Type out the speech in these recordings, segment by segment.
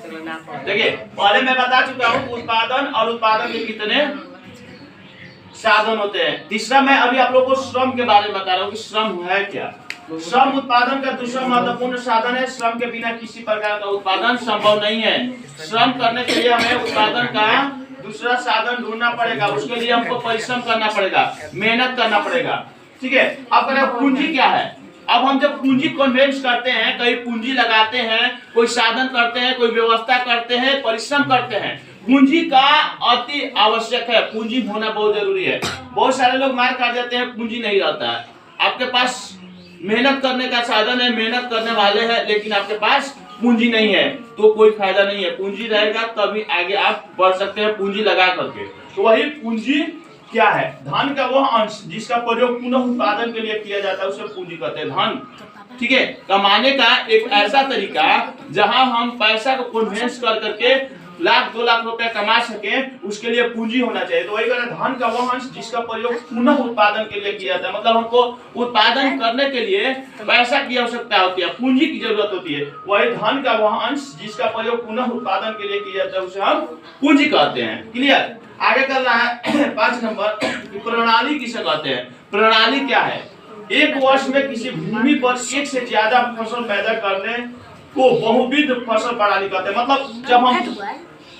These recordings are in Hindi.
देखिए पहले मैं बता चुका हूँ उत्पादन और उत्पादन के कितने साधन होते हैं। तीसरा मैं अभी आप लोगों को श्रम के बारे में बता रहा हूँ कि श्रम है क्या। श्रम उत्पादन का दूसरा महत्वपूर्ण साधन है। श्रम के बिना किसी प्रकार का उत्पादन संभव नहीं है। श्रम करने के लिए हमें उत्पादन का दूसरा साधन ढूंढना पड़ेगा। उसके लिए हमको परिश्रम करना पड़ेगा, मेहनत करना पड़ेगा। ठीक है। अब पूंजी क्या है? अब हम जब पूंजी कन्वेंस करते हैं, कहीं पूंजी लगाते हैं, कोई साधन करते हैं, कोई व्यवस्था करते हैं, परिश्रम करते हैं, पूंजी का अति आवश्यक है। पूंजी होना बहुत जरूरी है। बहुत सारे लोग मार काट जाते हैं, पूंजी नहीं रहता है। आपके पास मेहनत करने का साधन है, मेहनत करने वाले हैं, लेकिन आपके पास पूंजी नहीं है तो कोई फायदा नहीं है। पूंजी रहेगा तभी आगे आप बढ़ सकते हैं, पूंजी लगा करके। तो वही पूंजी क्या है? धन का वो अंश जिसका प्रयोग पुनः उत्पादन के लिए किया जाता है उसे पूंजी कहते हैं, धन। ठीक है। कमाने का एक ऐसा तरीका जहां हम पैसा को कन्वेंस कर करके लाख 2 लाख रुपए कमा सके, उसके लिए पूंजी होना चाहिए। तो वही धन का वो अंश जिसका प्रयोग पुनः उत्पादन के लिए किया जाता है। मतलब हमको उत्पादन करने के लिए पैसा की आवश्यकता होती है, पूंजी की जरूरत होती है। वही धन का वह अंश जिसका प्रयोग पुनः उत्पादन के लिए किया जाता है उसे हम पूंजी कहते हैं। क्लियर? आगे कर रहा है 5 नंबर, प्रणाली किसे कहते हैं? प्रणाली क्या है? एक वर्ष में किसी भूमि पर एक से ज्यादा फसल पैदा करने को बहुविध फसल प्रणाली कहते हैं। मतलब जब हम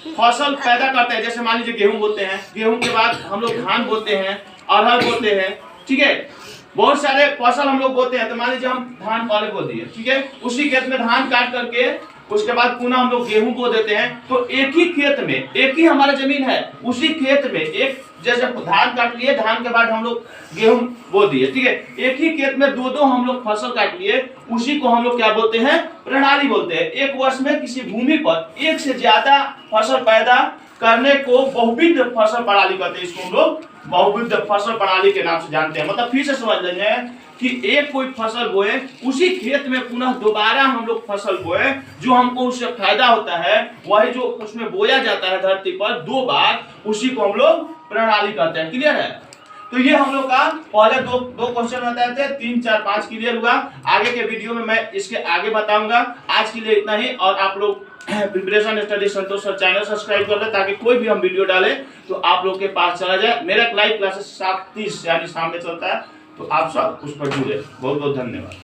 फसल पैदा करते हैं, जैसे मान लीजिए गेहूं बोते हैं, गेहूं के बाद हम लोग धान बोते हैं, अरहर बोते हैं। ठीक है। बहुत सारे फसल हम लोग बोते हैं। तो मान लीजिए हम धान पहले बो दिए, ठीक है, उसी खेत में धान काट करके उसके बाद पुनः हम लोग गेहूं बो देते हैं। तो एक ही खेत में, एक ही हमारा जमीन है, उसी खेत में एक जैसे धान काट लिए, धान के बाद हम लोग गेहूं बो दिए। ठीक है। एक ही खेत में दो हम लोग फसल काट लिए, उसी को हम लोग क्या बोलते हैं? प्रणाली बोलते हैं। एक वर्ष में किसी भूमि पर एक से ज्यादा फसल पैदा करने को बहुविध फसल प्रणाली कहते हैं। इसको हम लोग बहुविध फसल प्रणाली के नाम से जानते हैं। मतलब फिर से समझ लेंगे कि एक कोई फसल बोए, उसी खेत में पुनः दोबारा हम लोग फसल बोए, जो हमको उससे फायदा होता है, वही जो उसमें बोया जाता है धरती पर 2 बार, उसी को हम लोग प्रणाली कहते हैं। क्लियर है? तो ये हम लोग का पहले दो क्वेश्चन बताए थे, 3 4 5 क्लियर हुआ। आगे के वीडियो में मैं इसके आगे बताऊंगा। आज के लिए इतना ही। और आप लोग प्रिपरेशन स्टडी संतोष सर चैनल सब्सक्राइब कर ले, ताकि कोई भी हम वीडियो डाले तो आप लोग के पास चला जाए। मेरा लाइव क्लासेस 7:30 यानी शाम में चलता है, तो आप सब उस पर जुड़े। बहुत बहुत धन्यवाद।